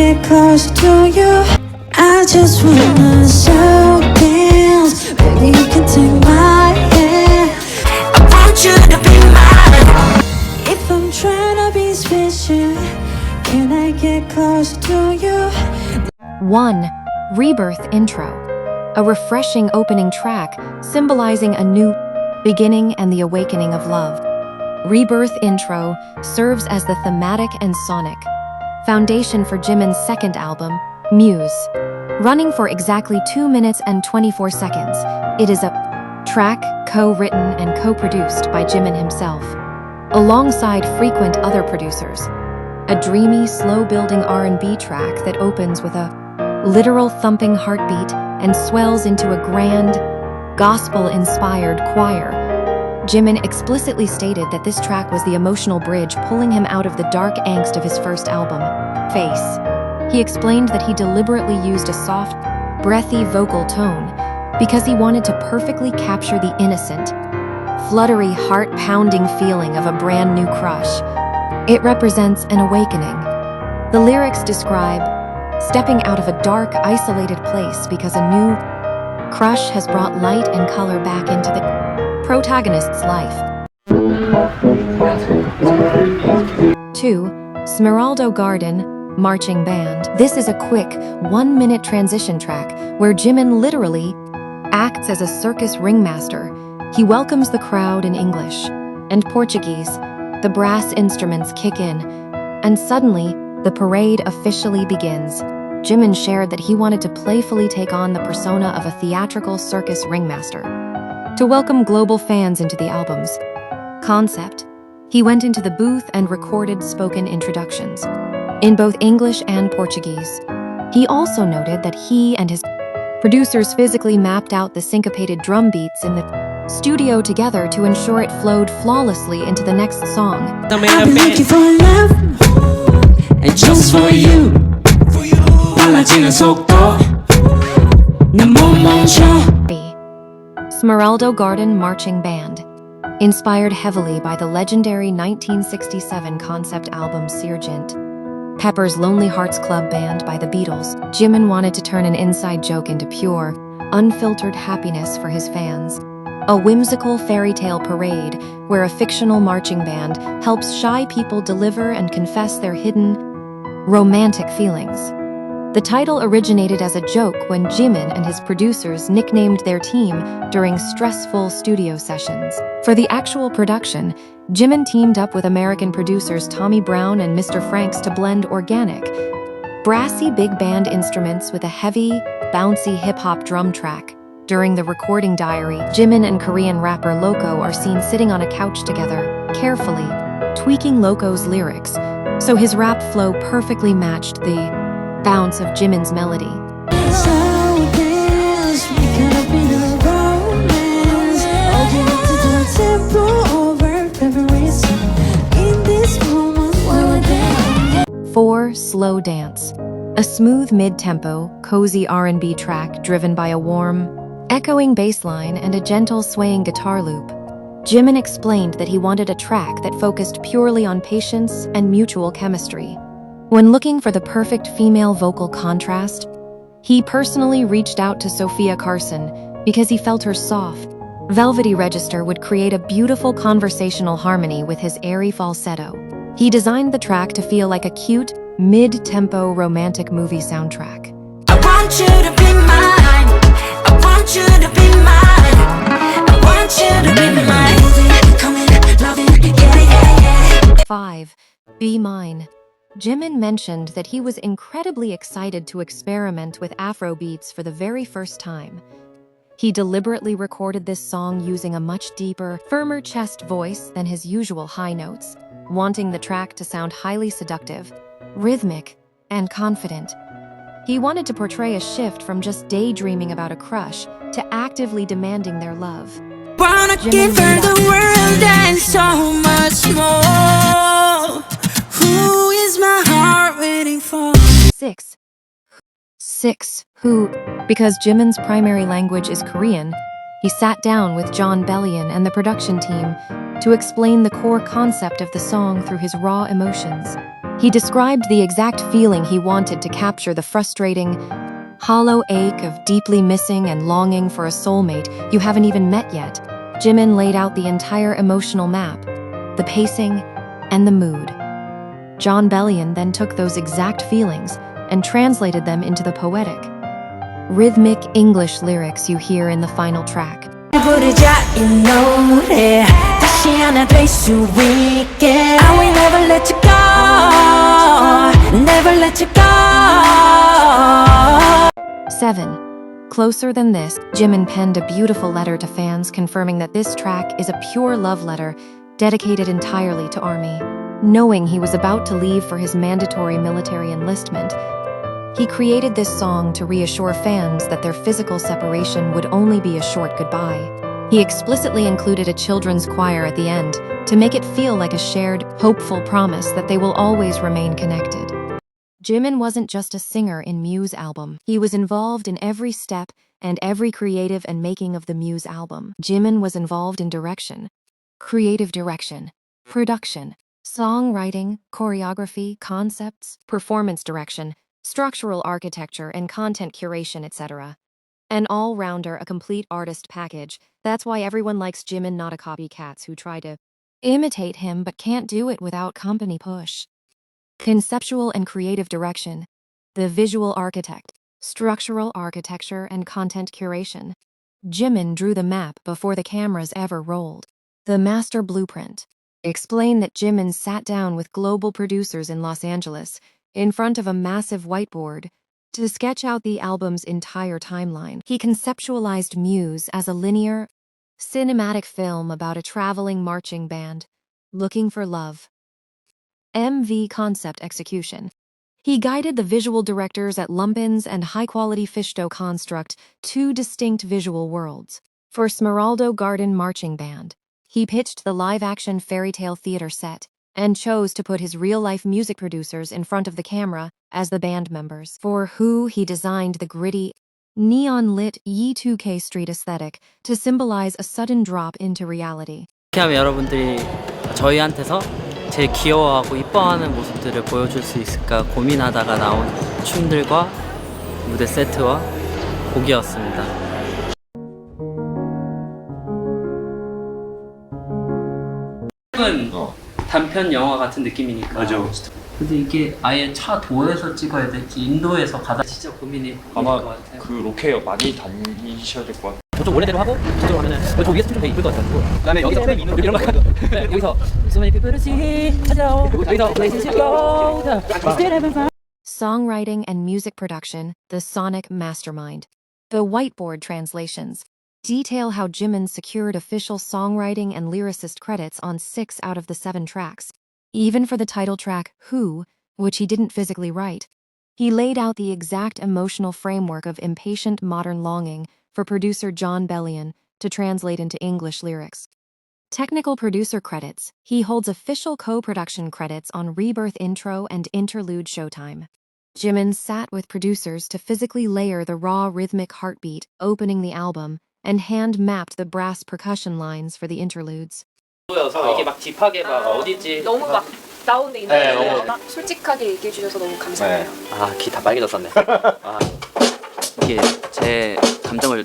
get closer to you? I just wanna show dance. Baby, you can take my hand. I want you to be mine. If I'm trying to be special, can I get closer to you? 1. Rebirth Intro. A refreshing opening track symbolizing a new beginning and the awakening of love. Rebirth Intro serves as the thematic and sonic foundation for Jimin's second album, MUSE. Running for exactly 2 minutes and 24 seconds, it is a track co-written and co-produced by Jimin himself, alongside frequent other producers. A dreamy, slow-building R&B track that opens with a literal thumping heartbeat and swells into a grand, gospel-inspired choir. Jimin explicitly stated that this track was the emotional bridge pulling him out of the dark angst of his first album, Face. He explained that he deliberately used a soft, breathy vocal tone because he wanted to perfectly capture the innocent, fluttery, heart-pounding feeling of a brand new crush. It represents an awakening. The lyrics describe stepping out of a dark, isolated place because a new crush has brought light and color back into the protagonist's life. 2. Smeraldo Garden Marching Band. This is a quick, 1-minute transition track where Jimin literally acts as a circus ringmaster. He welcomes the crowd in English and Portuguese. The brass instruments kick in, and suddenly, the parade officially begins. Jimin shared that he wanted to playfully take on the persona of a theatrical circus ringmaster to welcome global fans into the album's concept. He went into the booth and recorded spoken introductions in both English and Portuguese. He also noted that he and his producers physically mapped out the syncopated drum beats in the studio together to ensure it flowed flawlessly into the next song. I've been looking for love, and just for you. 빨라지는 속도, 내 몸 멈춰. Smeraldo Garden Marching Band. Inspired heavily by the legendary 1967 concept album Sgt. Pepper's Lonely Hearts Club Band by the Beatles, Jimin wanted to turn an inside joke into pure, unfiltered happiness for his fans. A whimsical fairy tale parade where a fictional marching band helps shy people deliver and confess their hidden, romantic feelings. The title originated as a joke when Jimin and his producers nicknamed their team during stressful studio sessions. For the actual production, Jimin teamed up with American producers Tommy Brown and Mr. Franks to blend organic, brassy big band instruments with a heavy, bouncy hip-hop drum track. During the recording diary, Jimin and Korean rapper Loco are seen sitting on a couch together, carefully tweaking Loco's lyrics, so his rap flow perfectly matched the bounce of Jimin's melody. Four, Slow Dance. A smooth mid-tempo, cozy R&B track driven by a warm, echoing bass line and a gentle swaying guitar loop. Jimin explained that he wanted a track that focused purely on patience and mutual chemistry. When looking for the perfect female vocal contrast, he personally reached out to Sophia Carson because he felt her soft, velvety register would create a beautiful conversational harmony with his airy falsetto. He designed the track to feel like a cute, mid-tempo romantic movie soundtrack. I want you to be mine. I want you to be mine. I want you to be mine. Coming, loving, yeah, yeah, yeah. 5. Be Mine. Jimin mentioned that he was incredibly excited to experiment with Afro beats for the very first time. He deliberately recorded this song using a much deeper, firmer chest voice than his usual high notes, wanting the track to sound highly seductive, rhythmic, and confident. He wanted to portray a shift from just daydreaming about a crush to actively demanding their love. Wanna give her the world and so much more. Who is my heart waiting for? 6. Who, because Jimin's primary language is Korean, he sat down with John Bellion and the production team to explain the core concept of the song through his raw emotions. He described the exact feeling he wanted to capture, the frustrating, hollow ache of deeply missing and longing for a soulmate you haven't even met yet. Jimin laid out the entire emotional map, the pacing, and the mood. Jon Bellion then took those exact feelings and translated them into the poetic, rhythmic English lyrics you hear in the final track. 부르자 이 노래 다시 하나 될 수 있게 I will never let you go Never let you go 7. Closer Than This, Jimin penned a beautiful letter to fans confirming that this track is a pure love letter dedicated entirely to ARMY. Knowing he was about to leave for his mandatory military enlistment, he created this song to reassure fans that their physical separation would only be a short goodbye. He explicitly included a children's choir at the end to make it feel like a shared, hopeful promise that they will always remain connected. Jimin wasn't just a singer in MUSE album. He was involved in every step and every creative and making of the MUSE album. Jimin was involved in direction, creative direction, production, songwriting, choreography, concepts, performance direction, structural architecture, and content curation, etc. An all-rounder, a complete artist package. That's why everyone likes Jimin, not a copycats who try to imitate him but can't do it without company push. Conceptual and creative direction, the visual architect, structural architecture, and content curation. Jimin drew the map before the cameras ever rolled. The master blueprint. Explain that Jimin sat down with global producers in Los Angeles in front of a massive whiteboard to sketch out the album's entire timeline. He conceptualized MUSE as a linear, cinematic film about a traveling marching band looking for love. MV concept execution. He guided the visual directors at Lumpins and high-quality Fishdough construct two distinct visual worlds. For Smeraldo Garden Marching Band, he pitched the live-action fairy tale theater set and chose to put his real-life music producers in front of the camera as the band members. For Who, he designed the gritty, neon-lit Y2K street aesthetic to symbolize a sudden drop into reality. 이렇게 하면 여러분들이 저희한테서 제일 귀여워하고 이뻐하는 모습들을 보여줄 수 있을까 고민하다가 나온 춤들과 무대 세트와 곡이었습니다. 단편 영화 같은 느낌이니까. 맞아. 근데 이게 아예 차 도에서 찍어야 될지 인도에서 가다 진짜 고민이 아마 것 같아요. 그 로케 많이 다니셔야 될 것 같아요. 저쪽 원래대로 하고 저쪽으로 하면은 저 위에서 좀 되게 이쁠 것 같아요. 그다음에 여기서 이런 거 하고 여기서 So many people to see 찾아오 여기서 places to go Songwriting and music production, the sonic mastermind. The whiteboard translations detail how Jimin secured official songwriting and lyricist credits on 6 out of the 7 tracks. Even for the title track, Who, which he didn't physically write. He laid out the exact emotional framework of impatient modern longing for producer Jon Bellion to translate into English lyrics. Technical producer credits. He holds official co-production credits on Rebirth intro and interlude Showtime. Jimin sat with producers to physically layer the raw rhythmic heartbeat opening the album and hand-mapped the brass percussion lines for the interludes. 보여서 이게 막 딥하게 막 어디지 너무 막 다운돼 있는 거예요. 솔직하게 얘기해 주셔서 너무 감사해요. 아, 귀 다 빨개졌었네. 아, 이게 제 감정을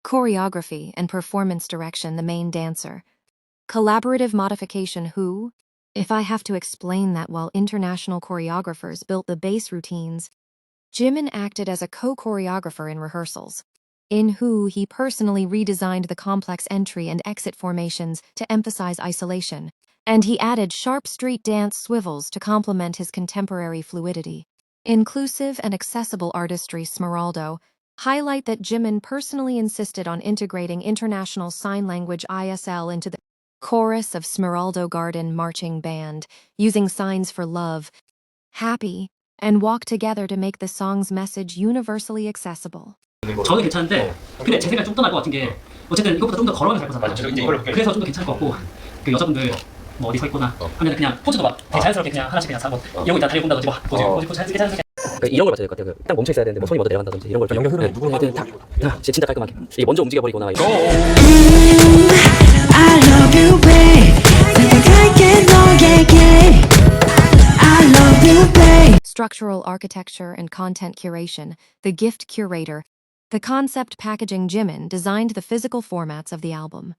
Choreography and performance direction, the main dancer. Collaborative modification, Who? If I have to explain that while international choreographers built the bass routines, Jimin acted as a co-choreographer in rehearsals. In Who, he personally redesigned the complex entry and exit formations to emphasize isolation, and he added sharp street dance swivels to complement his contemporary fluidity. Inclusive and accessible artistry, Smeraldo, highlight that Jimin personally insisted on integrating International Sign Language ISL into the chorus of Smeraldo Garden Marching Band, using signs for love, happy, and walk together to make the song's message universally accessible. 저는 괜찮은데 근데 제 생각이 좀 더 나을 것 같은 게 어쨌든 이것보다 좀 더 걸어가면 잘 거잖아요. 그래서 좀 더 괜찮을 것 같고 그 여자분들 뭐 어디 서 있거나 하면 그냥 포즈도 막 되게 자연스럽게 그냥 하나씩 그냥 한번 이러고 있다 다리 본다든지 와 포즈 자연스럽게 이런 걸 맞춰야 될 것 같아요. 딱 멈춰 있어야 되는데 뭐 손이 먼저 내려간다든지 이런 걸 연결 흐름에 누구를 하든 다 진짜 깔끔하게 이게 먼저 움직여 버리거나 I I love you, babe. 생각할게 너에게. I love you, babe. Structural architecture and content curation, the gift curator. The concept packaging Jimin designed the physical formats of the album.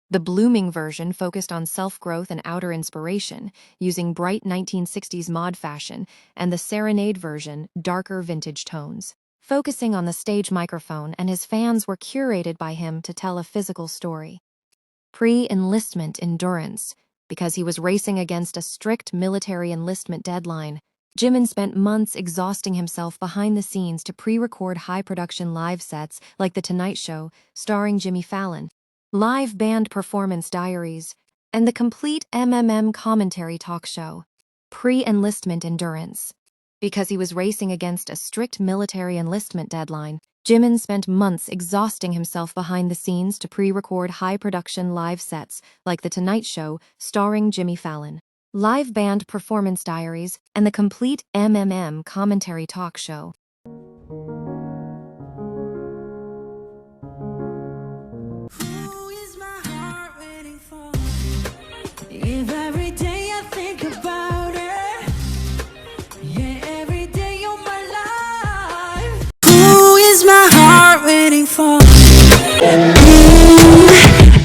The blooming version focused on self-growth and outer inspiration, using bright 1960s mod fashion, and the serenade version, darker vintage tones. Focusing on the stage microphone and his fans were curated by him to tell a physical story. Pre-enlistment endurance. Because he was racing against a strict military enlistment deadline, Jimin spent months exhausting himself behind the scenes to pre-record high-production live sets like The Tonight Show, starring Jimmy Fallon, live band performance diaries, and the complete commentary talk show. Pre-enlistment endurance. Because he was racing against a strict military enlistment deadline, Jimin spent months exhausting himself behind the scenes to pre-record high-production live sets like The Tonight Show, starring Jimmy Fallon, live band performance diaries, and the complete commentary talk show. Who is my heart waiting for? If every day I think about it, yeah, every day of my life. Who is my heart waiting for?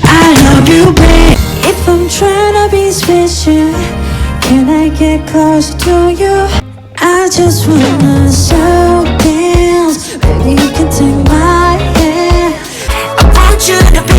I love you, babe. If I'm trying to be special, can I get closer to you? I just wanna show dance. Baby, you can take my hand. I want you to be